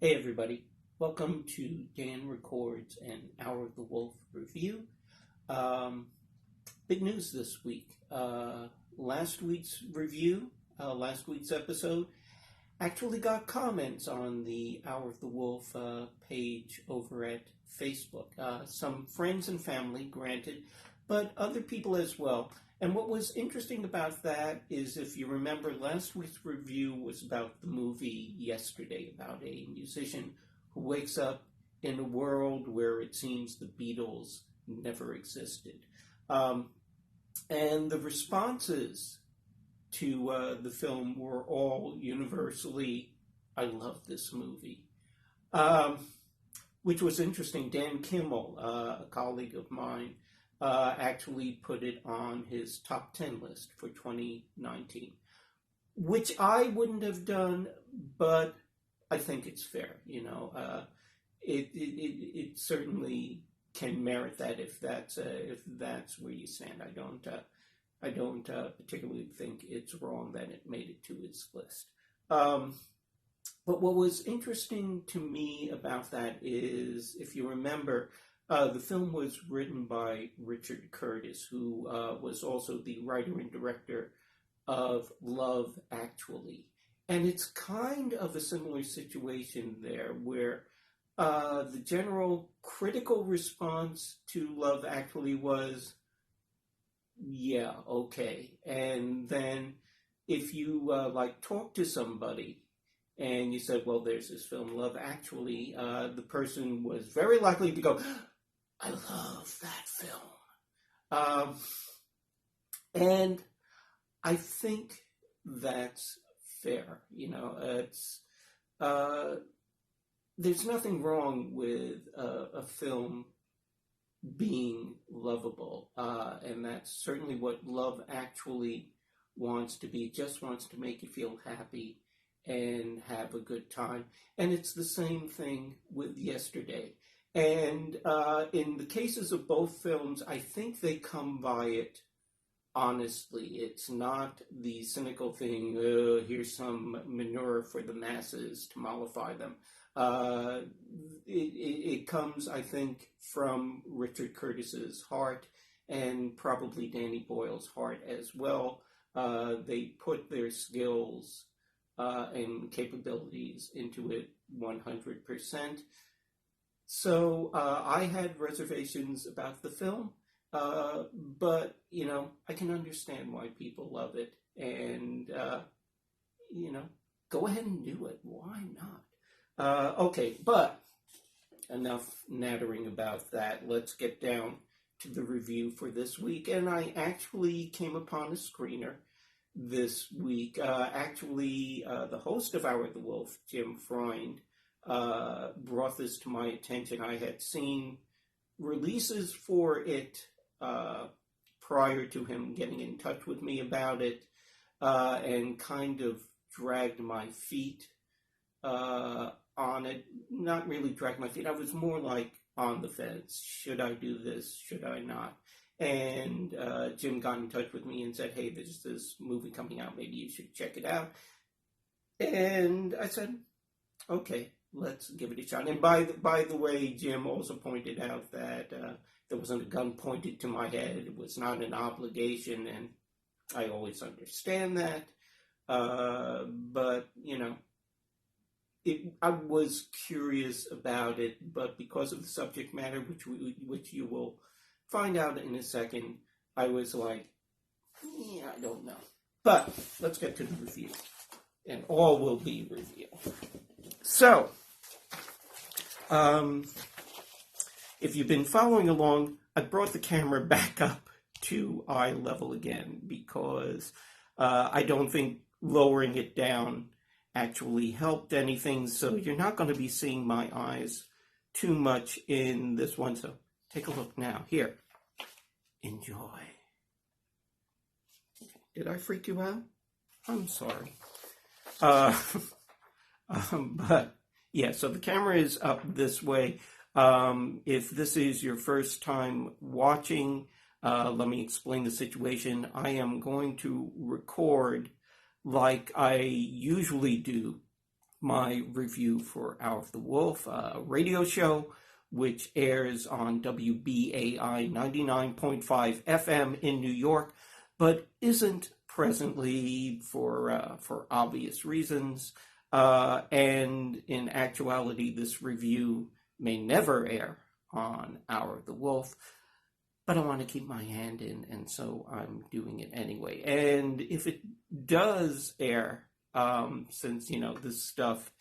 Hey everybody, welcome to Dan Records an Hour of the Wolf review. Big news this week. Last week's review, last week's episode, actually got comments on the Hour of the Wolf page over at Facebook. Some friends and family, granted, but other people as well. And what was interesting about that is, if you remember, last week's review was about the movie Yesterday, about a musician who wakes up in a world where it seems the Beatles never existed. And the responses to the film were all universally, "I love this movie," which was interesting. Dan Kimmel, a colleague of mine, actually put it on his top 10 list for 2019, which I wouldn't have done, but I think it's fair. It certainly can merit that if that's where you stand. I don't particularly think it's wrong that it made it to his list. But what was interesting to me about that is, if you remember, the film was written by Richard Curtis, who was also the writer and director of Love, Actually. And it's kind of a similar situation there, where the general critical response to Love, Actually was, yeah, okay. And then if you talk to somebody and you said, well, there's this film, Love, Actually, the person was very likely to go, I love that film. And I think that's fair. It's there's nothing wrong with a film being lovable, and that's certainly what Love Actually wants to be. It just wants to make you feel happy and have a good time. And it's the same thing with Yesterday. And in the cases of both films, I think they come by it honestly. It's not the cynical thing, here's some manure for the masses to mollify them. It comes, I think, from Richard Curtis's heart, and probably Danny Boyle's heart as well. They put their skills and capabilities into it 100%. So I had reservations about the film, but, I can understand why people love it. And, go ahead and do it. Why not? Okay, but enough nattering about that. Let's get down to the review for this week. And I actually came upon a screener this week. The host of Hour of the Wolf, Jim Freund, brought this to my attention. I had seen releases for it prior to him getting in touch with me about it, and kind of dragged my feet on it. Not really dragged my feet. I was more like on the fence. Should I do this? Should I not? And Jim got in touch with me and said, hey, there's this movie coming out. Maybe you should check it out. And I said, okay, let's give it a shot. And by the way, Jim also pointed out that there wasn't a gun pointed to my head. It was not an obligation, and I always understand that. But, I was curious about it, but because of the subject matter, which you will find out in a second, I was like, yeah, I don't know. But let's get to the review, and all will be review. So, if you've been following along, I brought the camera back up to eye level again, because I don't think lowering it down actually helped anything, so you're not going to be seeing my eyes too much in this one. So take a look now. Here. Enjoy. Did I freak you out? I'm sorry. But yeah, so the camera is up this way. If this is your first time watching, let me explain the situation. I am going to record like I usually do my review for Hour of the Wolf, a radio show which airs on WBAI 99.5 FM in New York, but isn't presently for obvious reasons. And in actuality, this review may never air on Hour of the Wolf, but I want to keep my hand in, and so I'm doing it anyway. And if it does air, since, this stuff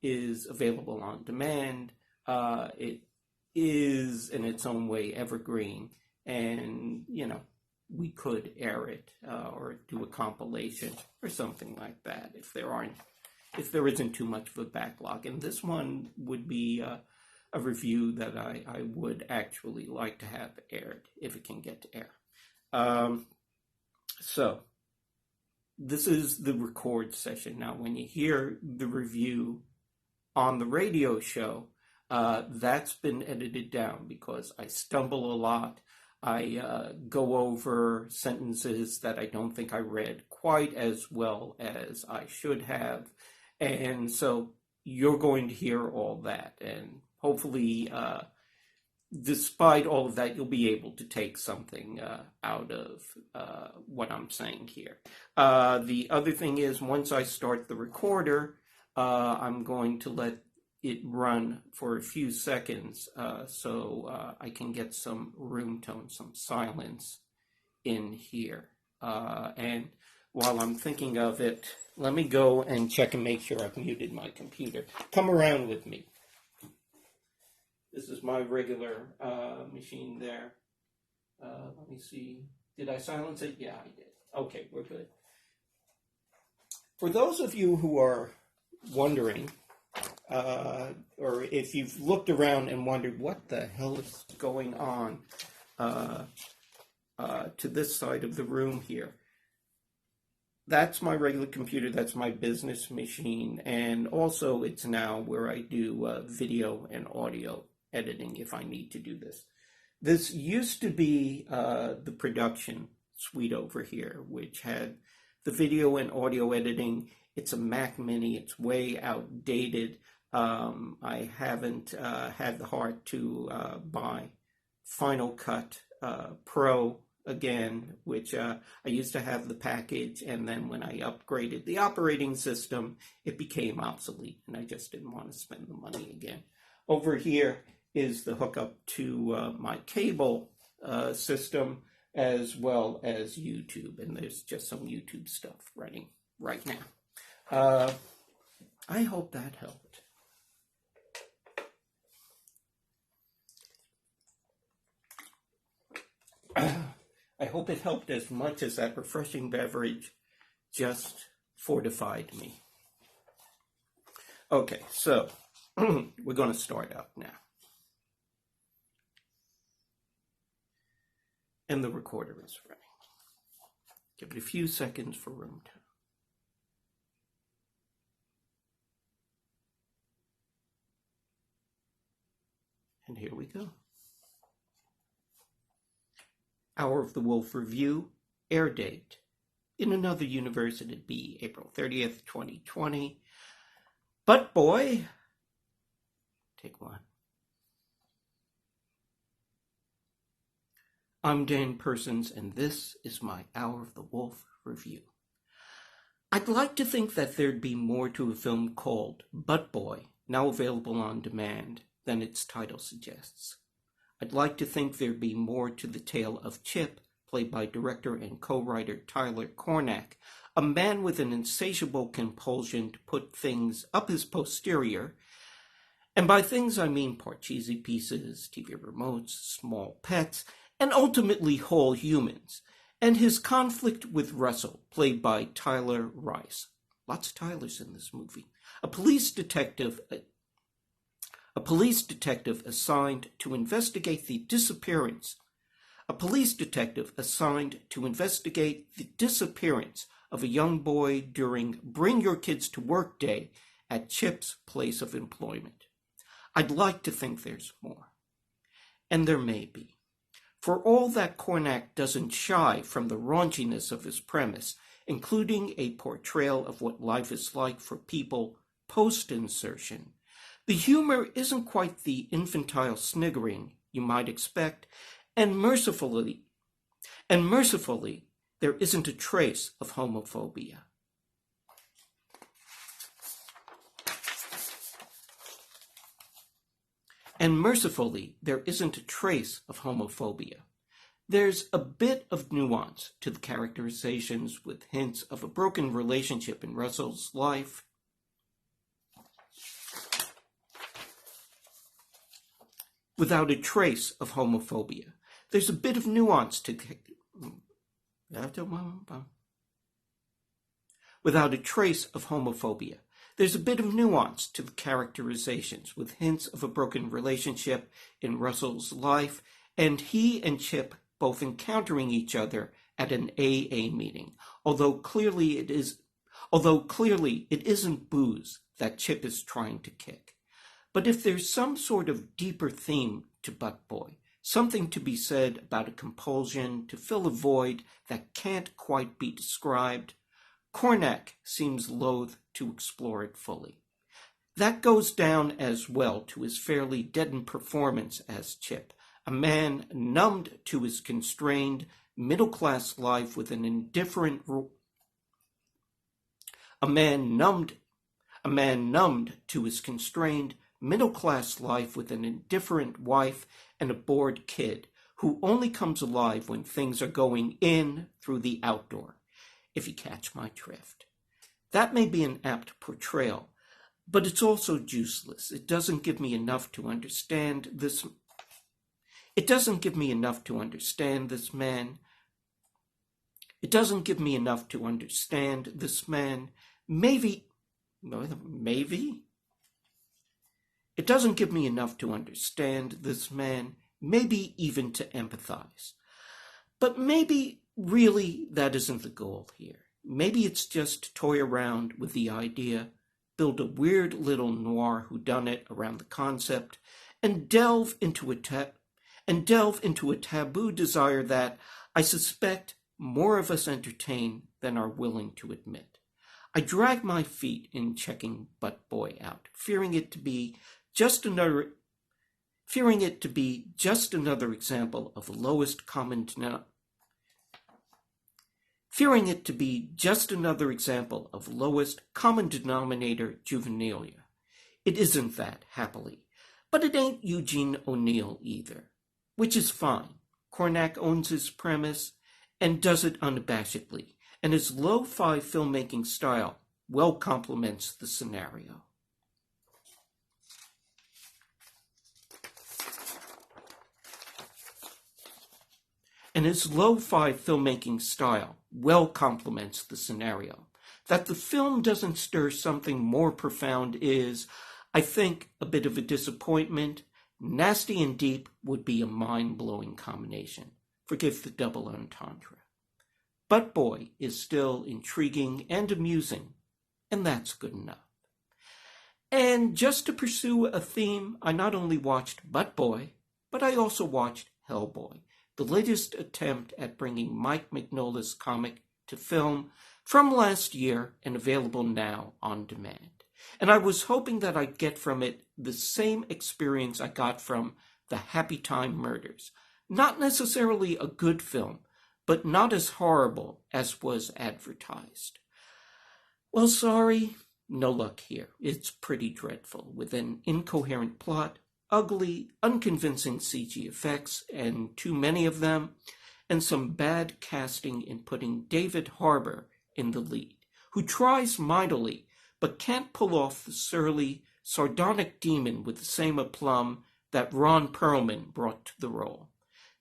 is available on demand, it is in its own way evergreen, and, we could air it or do a compilation or something like that if there isn't too much of a backlog. And this one would be a review that I would actually like to have aired if it can get to air. So this is the record session. Now, when you hear the review on the radio show, that's been edited down because I stumble a lot. I go over sentences that I don't think I read quite as well as I should have. And so you're going to hear all that. And hopefully, despite all of that, you'll be able to take something out of what I'm saying here. The other thing is, once I start the recorder, I'm going to let it run for a few seconds so I can get some room tone, some silence in here. And while I'm thinking of it, let me go and check and make sure I've muted my computer. Come around with me. This is my regular machine there. Let me see. Did I silence it? Yeah, I did. Okay, we're good. For those of you who are wondering, or if you've looked around and wondered what the hell is going on to this side of the room here, that's my regular computer, that's my business machine, and also it's now where I do video and audio editing if I need to do this. This used to be the production suite over here, which had the video and audio editing. It's a Mac Mini, it's way outdated. I haven't had the heart to buy Final Cut Pro again, which I used to have the package, and then when I upgraded the operating system, it became obsolete, and I just didn't want to spend the money again. Over here is the hookup to my cable system, as well as YouTube, and there's just some YouTube stuff running right now. I hope that helped. I hope it helped as much as that refreshing beverage just fortified me. Okay, so we're going to start out now. And the recorder is running. Give it a few seconds for room tone. And here we go. Hour of the Wolf review, air date. In another universe, it'd be April 30th, 2020. But boy, take one. I'm Dan Persons, and this is my Hour of the Wolf review. I'd like to think that there'd be more to a film called Butt Boy, now available on demand, than its title suggests. I'd like to think there'd be more to the tale of Chip, played by director and co-writer Tyler Cornack, a man with an insatiable compulsion to put things up his posterior. And by things I mean Parcheesi pieces, TV remotes, small pets, and ultimately whole humans, and his conflict with Russell, played by Tyler Rice. Lots of Tylers in this movie. A police detective assigned to investigate the disappearance of a young boy during Bring Your Kids to Work Day at Chip's place of employment. I'd like to think there's more. And there may be. For all that Cornack doesn't shy from the raunchiness of his premise, including a portrayal of what life is like for people post-insertion. The humor isn't quite the infantile sniggering you might expect, and mercifully, there isn't a trace of homophobia. And mercifully, there isn't a trace of homophobia. There's a bit of nuance to the characterizations with hints of a broken relationship in Russell's life. Without a trace of homophobia. There's a bit of nuance to... Without a trace of homophobia. There's a bit of nuance to the characterizations with hints of a broken relationship in Russell's life, and he and Chip both encountering each other at an AA meeting, although clearly it isn't booze that Chip is trying to kick. But if there's some sort of deeper theme to Butt Boy, something to be said about a compulsion to fill a void that can't quite be described, Cornack seems loath to explore it fully. That goes down as well to his fairly deadened performance as Chip, a man numbed to his constrained middle-class life with an indifferent a man numbed to his constrained middle-class life with an indifferent wife and a bored kid who only comes alive when things are going in through the outdoor, if you catch my drift. That may be an apt portrayal, but it's also juiceless. It doesn't give me enough to understand this. It doesn't give me enough to understand this man. It doesn't give me enough to understand this man. Maybe. It doesn't give me enough to understand this man, maybe even to empathize. But maybe really that isn't the goal here. Maybe it's just to toy around with the idea, build a weird little noir whodunit around the concept, and delve into a taboo desire that I suspect more of us entertain than are willing to admit. I drag my feet in checking Butt Boy out, fearing it to be just another example of lowest common denominator juvenilia. It isn't that, happily. But it ain't Eugene O'Neill either, which is fine. Cornack owns his premise and does it unabashedly, and his lo-fi filmmaking style well complements the scenario. That the film doesn't stir something more profound is, I think, a bit of a disappointment. Nasty and deep would be a mind-blowing combination. Forgive the double entendre. Butt Boy is still intriguing and amusing, and that's good enough. And just to pursue a theme, I not only watched Butt Boy, but I also watched HELLBOY, the latest attempt at bringing Mike Mignola's comic to film from last year and available now on demand. And I was hoping that I'd get from it the same experience I got from The Happy Time Murders. Not necessarily a good film, but not as horrible as was advertised. Well, sorry, no luck here. It's pretty dreadful, with an incoherent plot, ugly, unconvincing CG effects, and too many of them, and some bad casting in putting David Harbour in the lead, who tries mightily but can't pull off the surly, sardonic demon with the same aplomb that Ron Perlman brought to the role.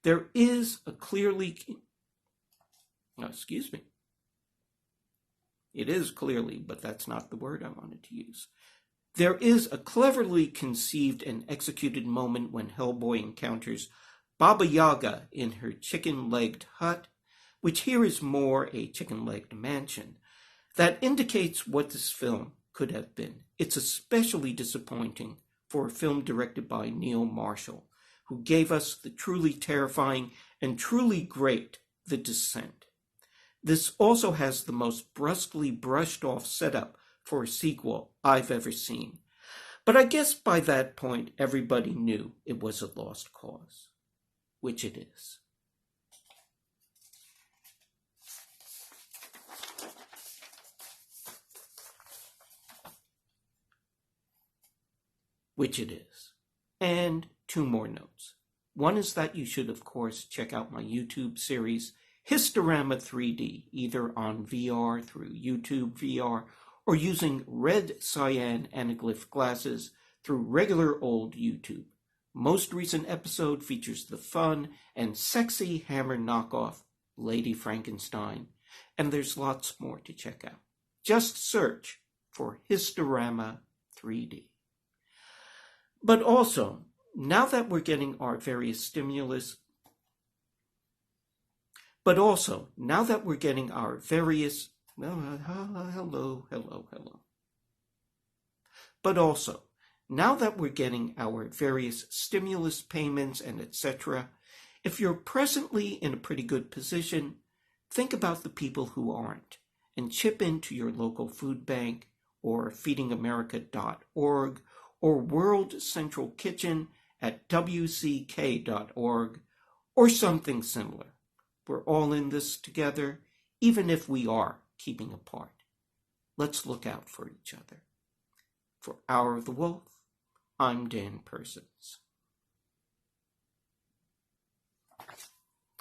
There is a clearly... It is clearly, but that's not the word I wanted to use. There is a cleverly conceived and executed moment when HELLBOY encounters Baba Yaga in her chicken-legged hut, which here is more a chicken-legged mansion, that indicates what this film could have been. It's especially disappointing for a film directed by Neil Marshall, who gave us the truly terrifying and truly great The Descent. This also has the most brusquely brushed-off setup for a sequel I've ever seen. But I guess by that point, everybody knew it was a lost cause, which it is. Which it is. And two more notes. One is that you should, of course, check out my YouTube series, Historama 3D, either on VR through YouTube VR or using red cyan anaglyph glasses through regular old YouTube. Most recent episode features the fun and sexy Hammer knockoff, Lady Frankenstein, and there's lots more to check out. Just search for Historama 3D. But also, now that we're getting our various stimulus, hello. But also, now that we're getting our various stimulus payments and etc., if you're presently in a pretty good position, think about the people who aren't and chip into your local food bank or feedingamerica.org or World Central Kitchen at wck.org or something similar. We're all in this together, even if we are keeping apart. Let's look out for each other. For Hour of the Wolf, I'm Dan Persons.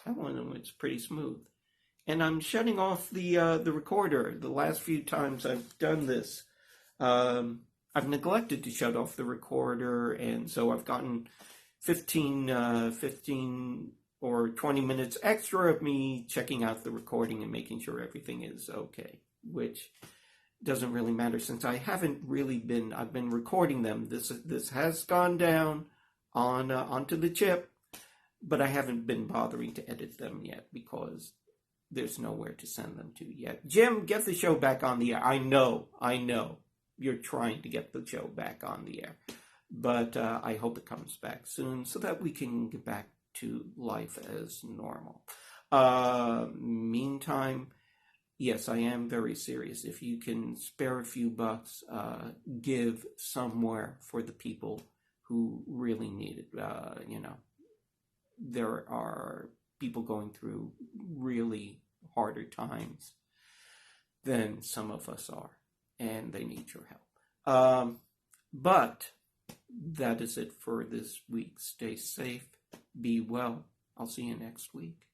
That one was pretty smooth. And I'm shutting off the recorder. The last few times I've done this, I've neglected to shut off the recorder, and so I've gotten 15 or 20 minutes extra of me checking out the recording and making sure everything is okay, which doesn't really matter since I haven't really been, I've been recording them. This has gone down onto the chip, but I haven't been bothering to edit them yet because there's nowhere to send them to yet. Jim, get the show back on the air. I know. You're trying to get the show back on the air. But I hope it comes back soon so that we can get back to life as normal. Meantime, yes, I am very serious. If you can spare a few bucks, give somewhere for the people who really need it. There are people going through really harder times than some of us are, and they need your help. But that is it for this week. Stay safe, be well. I'll see you next week.